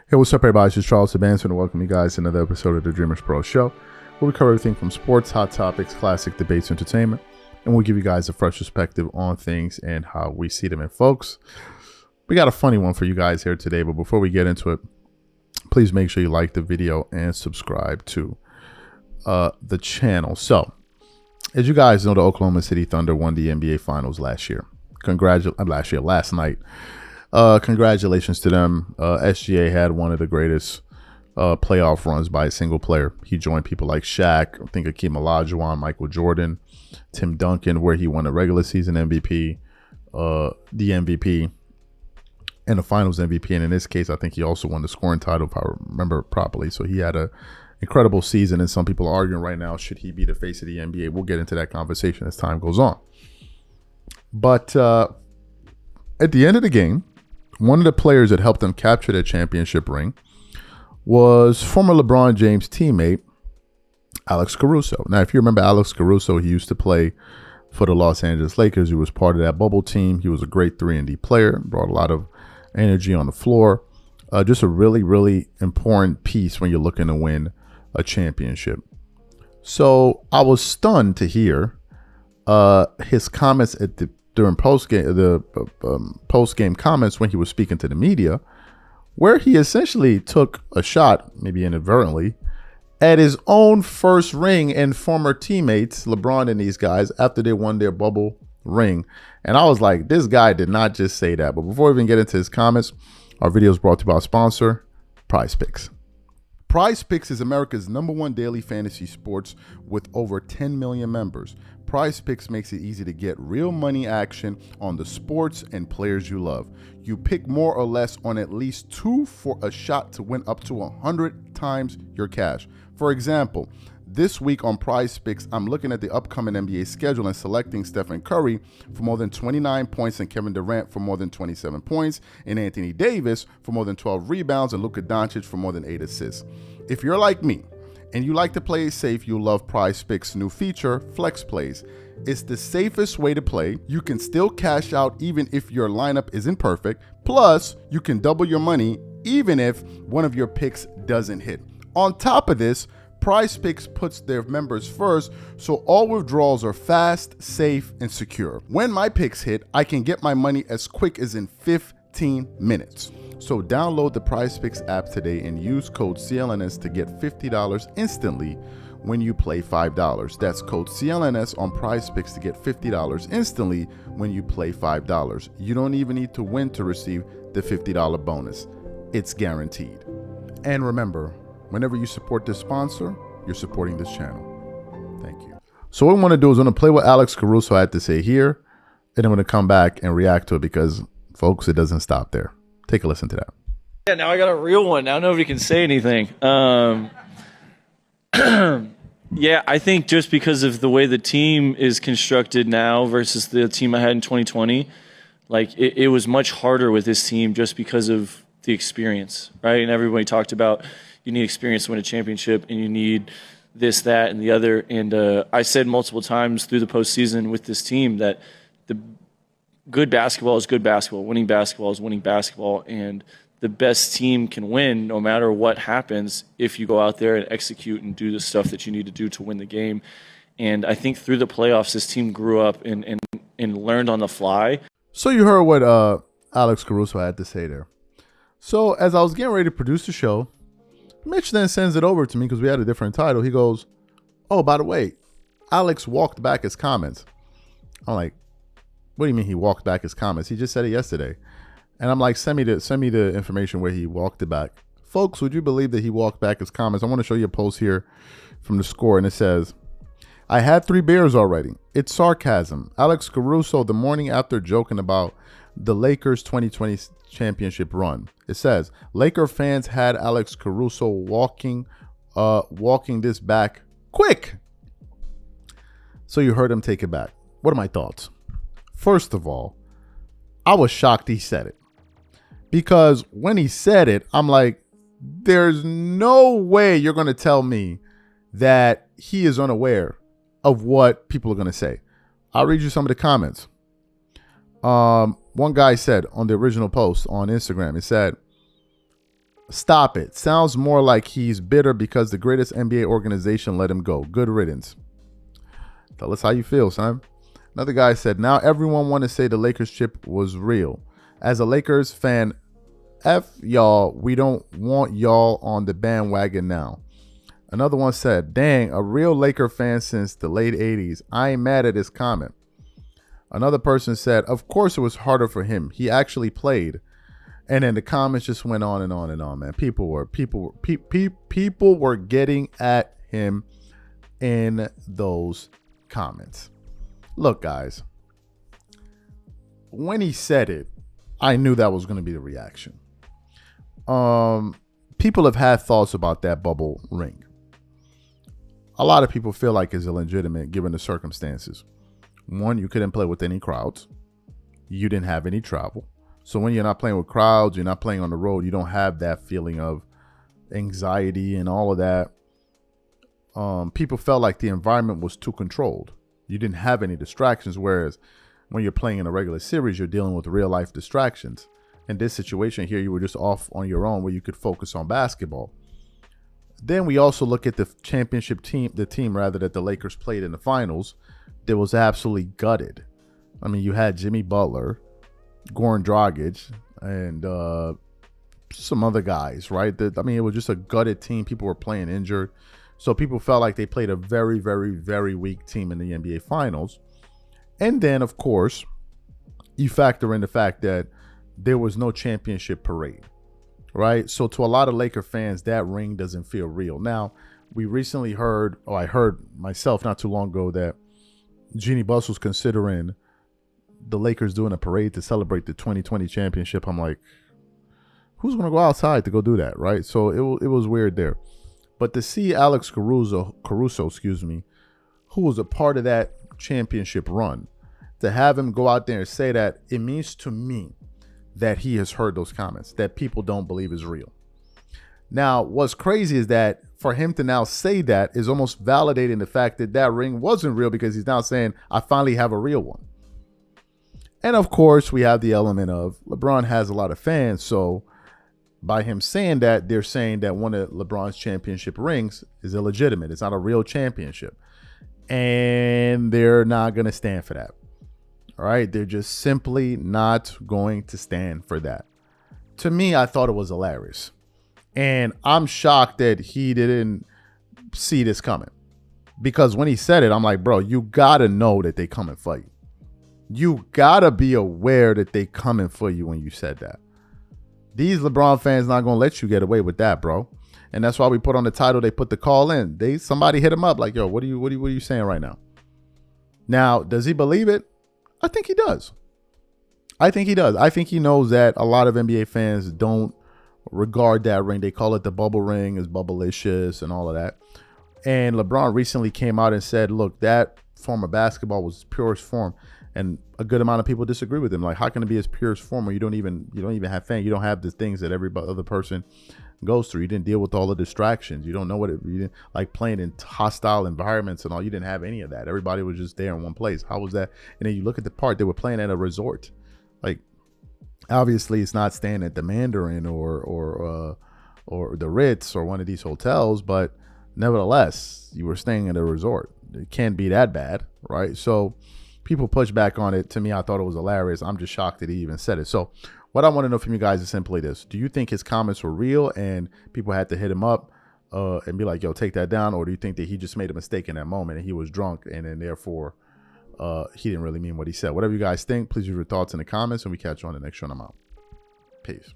Hey, what's up, everybody? It's just Charles Sebastian, and welcome you guys to another episode of the Dreamers Pro Show, where we cover everything from sports, hot topics, classic debates, entertainment, and we'll give you guys a fresh perspective on things and how we see them. And folks, we got a funny one for you guys here today, but before we get into it, please make sure you like the video and subscribe to the channel. So, as you guys know, the Oklahoma City Thunder won the NBA Finals last night. Congratulations to them. SGA had one of the greatest playoff runs by a single player. He joined people like Shaq, I think Akeem Olajuwon, Michael Jordan, Tim Duncan, where he won the regular season MVP, the MVP, and the Finals MVP. And in this case, I think he also won the scoring title, if I remember properly. So he had an incredible season, and some people are arguing right now, should he be the face of the NBA? We'll get into that conversation as time goes on. But at the end of the game, one of the players that helped them capture that championship ring was former LeBron James teammate, Alex Caruso. Now, if you remember Alex Caruso, he used to play for the Los Angeles Lakers. He was part of that bubble team. He was a great 3-and-D player, brought a lot of energy on the floor. Just a really, really important piece when you're looking to win a championship. So I was stunned to hear his comments during post-game comments when he was speaking to the media, where he essentially took a shot, maybe inadvertently, at his own first ring and former teammates, LeBron and these guys, after they won their bubble ring. And I was like, this guy did not just say that. But before we even get into his comments, our video is brought to you by our sponsor, PrizePicks. PrizePicks is America's #1 daily fantasy sports with over 10 million members. PrizePicks makes it easy to get real money action on the sports and players you love. You pick more or less on at least two for a shot to win up to 100 times your cash. For example, this week on PrizePicks, I'm looking at the upcoming NBA schedule and selecting Stephen Curry for more than 29 points and Kevin Durant for more than 27 points and Anthony Davis for more than 12 rebounds and Luka Doncic for more than 8 assists. If you're like me and you like to play it safe, you'll love PrizePicks' new feature, Flex Plays. It's the safest way to play. You can still cash out even if your lineup isn't perfect. Plus, you can double your money even if one of your picks doesn't hit. On top of this, PrizePicks puts their members first, so all withdrawals are fast, safe, and secure. When my picks hit, I can get my money as quick as in 15 minutes. So download the PrizePicks app today and use code CLNS to get $50 instantly when you play $5. That's code CLNS on PrizePicks to get $50 instantly when you play $5. You don't even need to win to receive the $50 bonus. It's guaranteed. And remember, whenever you support this sponsor, you're supporting this channel. Thank you. So what I'm going to do is I'm going to play what Alex Caruso had to say here, and I'm going to come back and react to it because, folks, it doesn't stop there. Take a listen to that. Yeah, now I got a real one. Now nobody can say anything. Yeah, I think just because of the way the team is constructed now versus the team I had in 2020, like it was much harder with this team just because of the experience, right? And everybody talked about you need experience to win a championship and you need this, that, and the other. And I said multiple times through the postseason with this team that the good basketball is good basketball. Winning basketball is winning basketball. And the best team can win no matter what happens if you go out there and execute and do the stuff that you need to do to win the game. And I think through the playoffs, this team grew up and learned on the fly. So you heard what Alex Caruso had to say there. So as I was getting ready to produce the show, Mitch then sends it over to me because we had a different title. He goes, oh, by the way, Alex walked back his comments. I'm like, what do you mean he walked back his comments? He just said it yesterday. And I'm like, send me the information where he walked it back. Folks, would you believe that he walked back his comments? I want to show you a post here from the Score, and it says, I had 3 beers already. It's sarcasm. Alex Caruso the morning after joking about the Lakers 2020 championship run. It says, Laker fans had Alex Caruso walking this back quick. So you heard him take it back. What are my thoughts? First of all, I was shocked he said it. Because when he said it, I'm like, there's no way you're going to tell me that he is unaware of what people are going to say. I'll read you some of the comments. One guy said on the original post on Instagram, it said, Stop it. Sounds more like he's bitter because the greatest NBA organization let him go. Good riddance. Tell us how you feel, son. Another guy said, now everyone want to say the Lakers chip was real. As a Lakers fan, F y'all, we don't want y'all on the bandwagon now. Another one said, dang, a real Laker fan since the late 80s. I ain't mad at his comment. Another person said, of course it was harder for him. He actually played. And then the comments just went on and on and on, man. People were getting at him in those comments. Look, guys, when he said it, I knew that was going to be the reaction. People have had thoughts about that bubble ring. A lot of people feel like it's illegitimate given the circumstances. One, you couldn't play with any crowds. You didn't have any travel. So when you're not playing with crowds, you're not playing on the road, you don't have that feeling of anxiety and all of that. People felt like the environment was too controlled. You didn't have any distractions, whereas when you're playing in a regular series, you're dealing with real life distractions. In this situation here, you were just off on your own where you could focus on basketball. Then we also look at the championship team, the team that the Lakers played in the finals, that was absolutely gutted. I mean, you had Jimmy Butler, Goran Dragic, and some other guys, right? I mean, it was just a gutted team. People were playing injured. So people felt like they played a very, very, very weak team in the NBA Finals. And then, of course, you factor in the fact that there was no championship parade, right? So to a lot of Laker fans, that ring doesn't feel real. Now, we recently heard, or I heard myself not too long ago, that Jeannie Buss was considering the Lakers doing a parade to celebrate the 2020 championship. I'm like, who's going to go outside to go do that, right? So it was weird there. But to see Alex Caruso, who was a part of that championship run, to have him go out there and say that, it means to me that he has heard those comments that people don't believe is real. Now, what's crazy is that for him to now say that is almost validating the fact that that ring wasn't real, because he's now saying, I finally have a real one. And of course, we have the element of LeBron has a lot of fans. So by him saying that, they're saying that one of LeBron's championship rings is illegitimate. It's not a real championship. And they're not going to stand for that. All right. They're just simply not going to stand for that. To me, I thought it was hilarious. And I'm shocked that he didn't see this coming. Because when he said it, I'm like, bro, you got to know that they come and fight. You got to be aware that they coming for you when you said that. These LeBron fans not going to let you get away with that, bro. And that's why we put on the title, they put the call in. Somebody hit him up like, yo, what are you saying right now? Now, does he believe it? I think he does. I think he knows that a lot of NBA fans don't regard that ring. They call it the bubble ring, it's bubblicious and all of that. And LeBron recently came out and said, look, that form of basketball was its purest form. And a good amount of people disagree with him. Like, how can it be its purest form where you don't even have fans? You don't have the things that every other person goes through. You didn't deal with all the distractions. You don't know you didn't like playing in hostile environments and all. You didn't have any of that. Everybody was just there in one place. How was that? And then you look at the part, they were playing at a resort. Like, obviously it's not staying at the Mandarin or the Ritz or one of these hotels, but nevertheless, you were staying at a resort. It can't be that bad, right? So people push back on it. To me, I thought it was hilarious. I'm just shocked that he even said it. So what I want to know from you guys is simply this. Do you think his comments were real and people had to hit him up and be like, yo, take that down? Or do you think that he just made a mistake in that moment and he was drunk and then therefore he didn't really mean what he said? Whatever you guys think, please leave your thoughts in the comments and we catch you on the next show. I'm out. Peace.